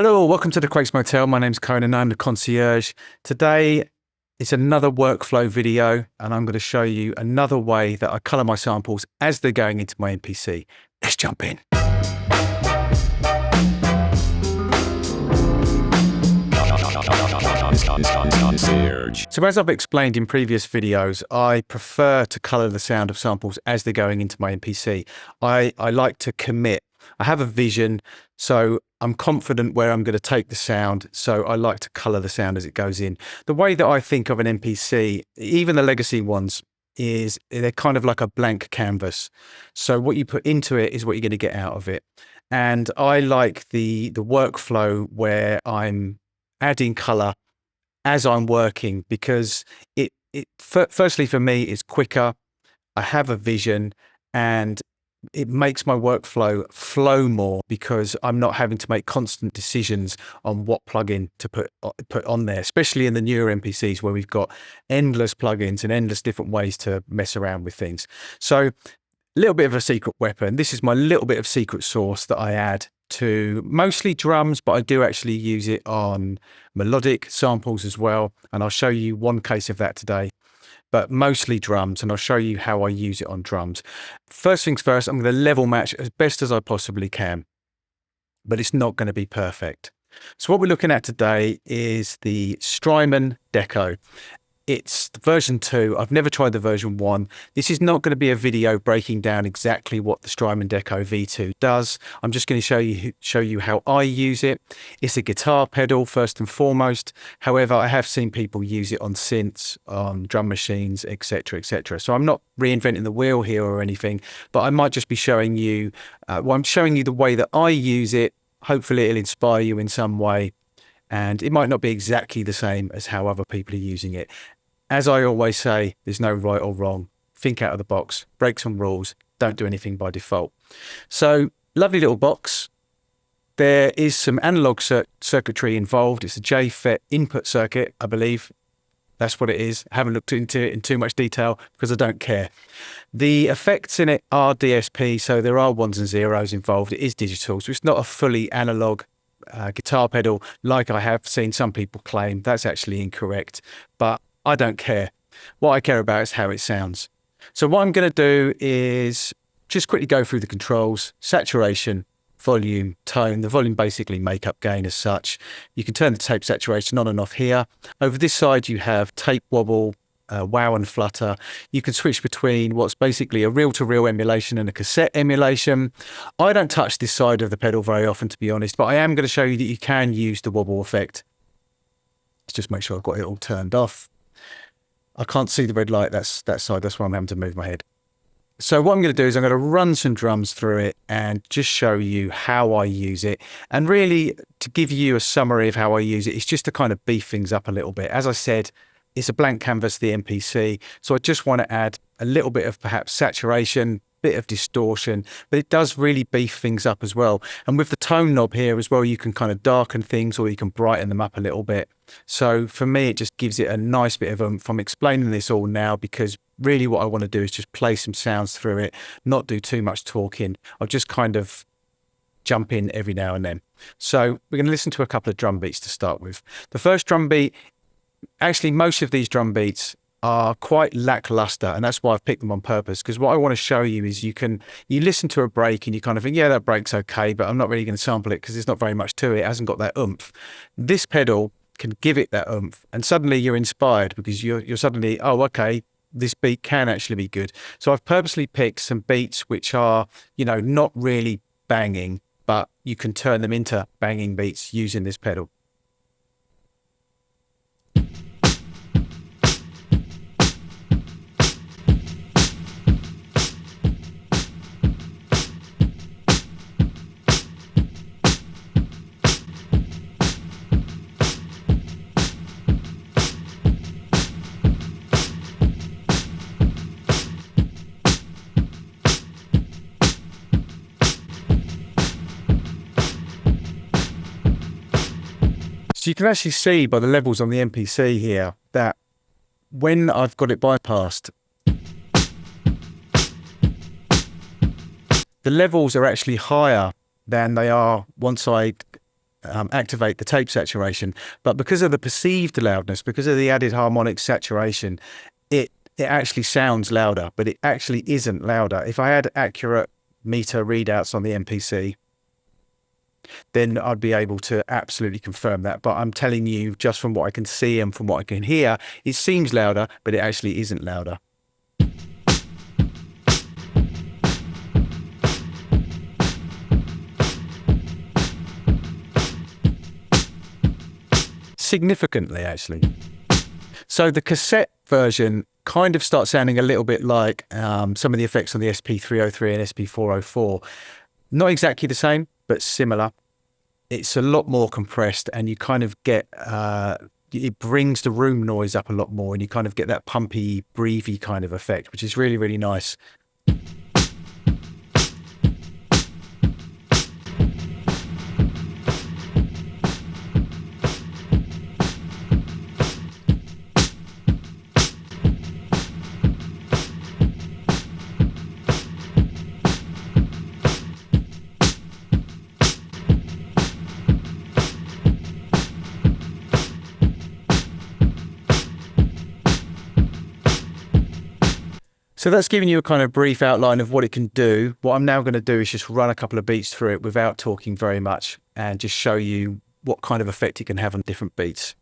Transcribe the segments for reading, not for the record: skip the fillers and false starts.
Hello, welcome to the Quakes Motel. My name's Conan, I'm the concierge. Today it's another workflow video and I'm going to show you another way that I colour my samples as they're going into my MPC. Let's jump in. So as I've explained in previous videos, I prefer to colour the sound of samples as they're going into my MPC. I like to commit. I have a vision, so I'm confident where I'm going to take the sound, so I like to colour the sound as it goes in. The way that I think of an MPC, even the legacy ones, is they're kind of like a blank canvas. So what you put into it is what you're going to get out of it. And I like the workflow where I'm adding colour as I'm working, because firstly for me it's quicker, I have a vision, and it makes my workflow flow more because I'm not having to make constant decisions on what plugin to put on there, especially in the newer MPCs where we've got endless plugins and endless different ways to mess around with things. So a little bit of a secret weapon. This is my little bit of secret sauce that I add to mostly drums, but I do actually use it on melodic samples as well. And I'll show you one case of that today, but mostly drums, and I'll show you how I use it on drums. First things first, I'm going to level match as best as I possibly can, but it's not going to be perfect. So what we're looking at today is the Strymon Deco. It's the version 2. I've never tried the version 1. This is not going to be a video breaking down exactly what the Strymon Deco V2 does. I'm just going to show you how I use it. It's a guitar pedal first and foremost. However, I have seen people use it on synths, on drum machines, etc., etc. So I'm not reinventing the wheel here or anything, but I might just be showing you, I'm showing you the way that I use it. Hopefully it'll inspire you in some way, and it might not be exactly the same as how other people are using it. As I always say, there's no right or wrong. Think out of the box, break some rules, don't do anything by default. So, lovely little box. There is some analog circuitry involved. It's a JFET input circuit, I believe. That's what it is. I haven't looked into it in too much detail because I don't care. The effects in it are DSP, so there are ones and zeros involved. It is digital, so it's not a fully analog guitar pedal like I have seen some people claim. That's actually incorrect, but I don't care. What I care about is how it sounds. So what I'm going to do is just quickly go through the controls: saturation, volume, tone. The volume basically makeup gain as such. You can turn the tape saturation on and off here. Over this side you have tape wobble, wow and flutter. You can switch between what's basically a reel-to-reel emulation and a cassette emulation. I don't touch this side of the pedal very often, to be honest, but I am going to show you that you can use the wobble effect. Let's just make sure I've got it all turned off. I can't see the red light, that's that side, that's why I'm having to move my head. So what I'm going to do is I'm going to run some drums through it and just show you how I use it. And really, to give you a summary of how I use it, it's just to kind of beef things up a little bit. As I said, it's a blank canvas, the MPC, so I just want to add a little bit of perhaps saturation, bit of distortion, but it does really beef things up as well. And with the tone knob here as well, you can kind of darken things or you can brighten them up a little bit. So for me, it just gives it a nice bit of oomph. I'm explaining this all now because really what I want to do is just play some sounds through it, not do too much talking. I'll just kind of jump in every now and then. So we're going to listen to a couple of drum beats to start with. The first drum beat, actually most of these drum beats are quite lackluster, and that's why I've picked them on purpose, because what I want to show you is you listen to a break and you kind of think, yeah, that break's okay, but I'm not really going to sample it because there's not very much to it. It hasn't got that oomph. This pedal can give it that oomph, and suddenly you're inspired because you're suddenly, oh, okay, this beat can actually be good. So I've purposely picked some beats which are, you know, not really banging, but you can turn them into banging beats using this pedal. So you can actually see by the levels on the MPC here that when I've got it bypassed, the levels are actually higher than they are once I activate the tape saturation, but because of the perceived loudness, because of the added harmonic saturation, it actually sounds louder, but it actually isn't louder. If I had accurate meter readouts on the MPC, then I'd be able to absolutely confirm that. But I'm telling you, just from what I can see and from what I can hear, it seems louder, but it actually isn't louder. Significantly, actually. So the cassette version kind of starts sounding a little bit like some of the effects on the SP303 and SP404. Not exactly the same, but similar. It's a lot more compressed, and you kind of get, it brings the room noise up a lot more, and you kind of get that pumpy, breathy kind of effect, which is really, really nice. So that's giving you a kind of brief outline of what it can do. What I'm now going to do is just run a couple of beats through it without talking very much and just show you what kind of effect it can have on different beats.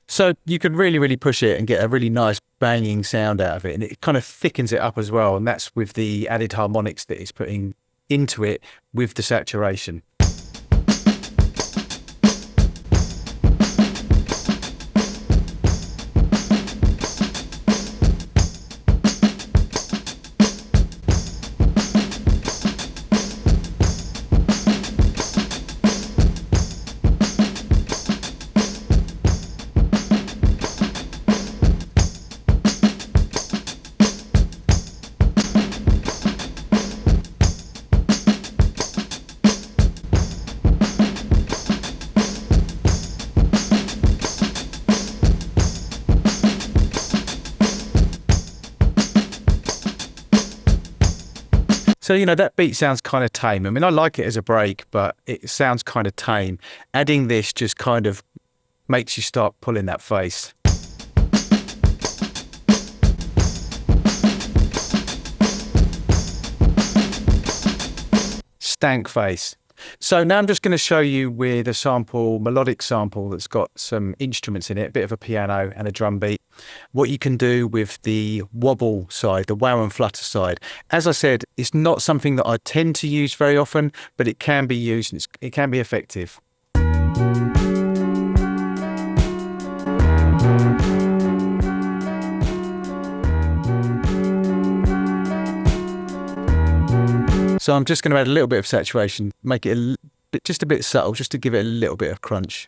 So you can really, really push it and get a really nice banging sound out of it. And it kind of thickens it up as well. And that's with the added harmonics that it's putting into it with the saturation. So, you know, that beat sounds kind of tame. I mean, I like it as a break, but it sounds kind of tame. Adding this just kind of makes you start pulling that face. Stank face. So now I'm just going to show you with a sample, melodic sample that's got some instruments in it, a bit of a piano and a drum beat, what you can do with the wobble side, the wow and flutter side. As I said, it's not something that I tend to use very often, but it can be used and it can be effective. So I'm just going to add a little bit of saturation, make it just a bit subtle, just to give it a little bit of crunch.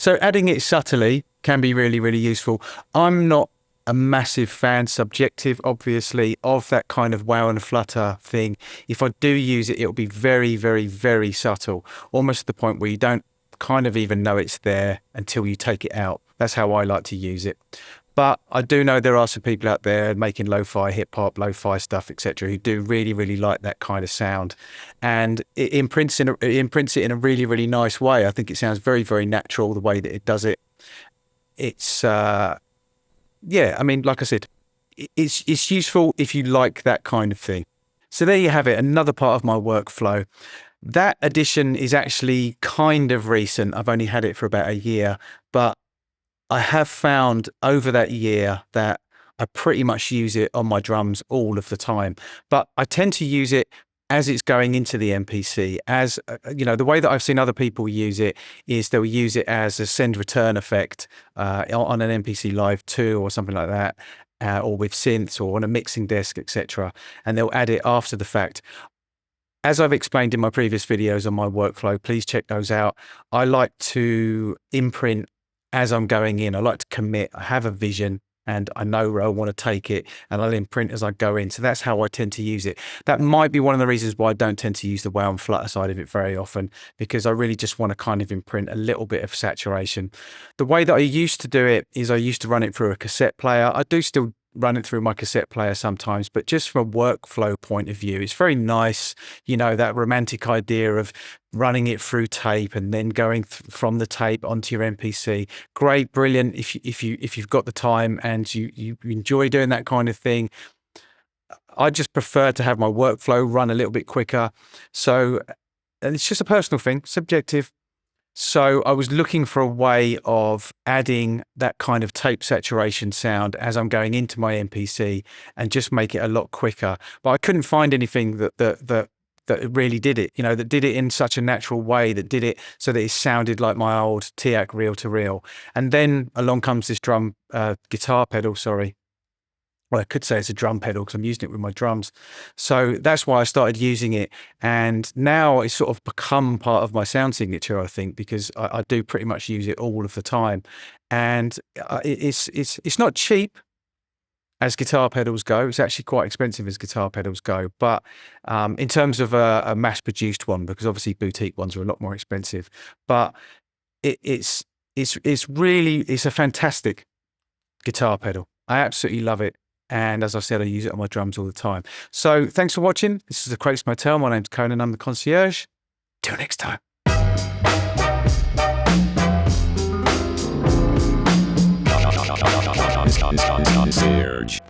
So adding it subtly can be really, really useful. I'm not a massive fan, subjective obviously, of that kind of wow and flutter thing. If I do use it, it'll be very, very, very subtle, almost to the point where you don't kind of even know it's there until you take it out. That's how I like to use it. But I do know there are some people out there making lo-fi hip hop, lo-fi stuff, etc., who do really, really like that kind of sound, and it imprints it in a really, really nice way. I think it sounds very, very natural the way that it does it. It's yeah, I mean, like I said, it's useful if you like that kind of thing. So there you have it, another part of my workflow. That addition is actually kind of recent. I've only had it for about a year, but I have found over that year that I pretty much use it on my drums all of the time. But I tend to use it as it's going into the MPC. As you know, the way that I've seen other people use it is they'll use it as a send return effect on an MPC Live II or something like that, or with synths or on a mixing desk, etc. And they'll add it after the fact. As I've explained in my previous videos on my workflow, please check those out. I like to imprint as I'm going in. I like to commit. I have a vision and I know where I want to take it, and I'll imprint as I go in. So that's how I tend to use it. That might be one of the reasons why I don't tend to use the wow and flutter side of it very often, because I really just want to kind of imprint a little bit of saturation. The way that I used to do it is I used to run it through a cassette player. I do still run it through my cassette player sometimes, but just from a workflow point of view, it's very nice, you know, that romantic idea of running it through tape and then going from the tape onto your MPC. Great, brilliant if you've got the time and you enjoy doing that kind of thing. I just prefer to have my workflow run a little bit quicker. So, and it's just a personal thing, subjective. So I was looking for a way of adding that kind of tape saturation sound as I'm going into my MPC and just make it a lot quicker. But I couldn't find anything that really did it, you know, that did it in such a natural way, that did it so that it sounded like my old TAC reel-to-reel. And then along comes this guitar pedal, sorry. Well, I could say it's a drum pedal because I'm using it with my drums. So that's why I started using it. And now it's sort of become part of my sound signature, I think, because I do pretty much use it all of the time. And it's not cheap as guitar pedals go. It's actually quite expensive as guitar pedals go. But in terms of a mass-produced one, because obviously boutique ones are a lot more expensive. But it's a fantastic guitar pedal. I absolutely love it. And as I said, I use it on my drums all the time. So thanks for watching. This is The Crates Motel. My name's Conan. I'm the concierge. Till next time. Concierge.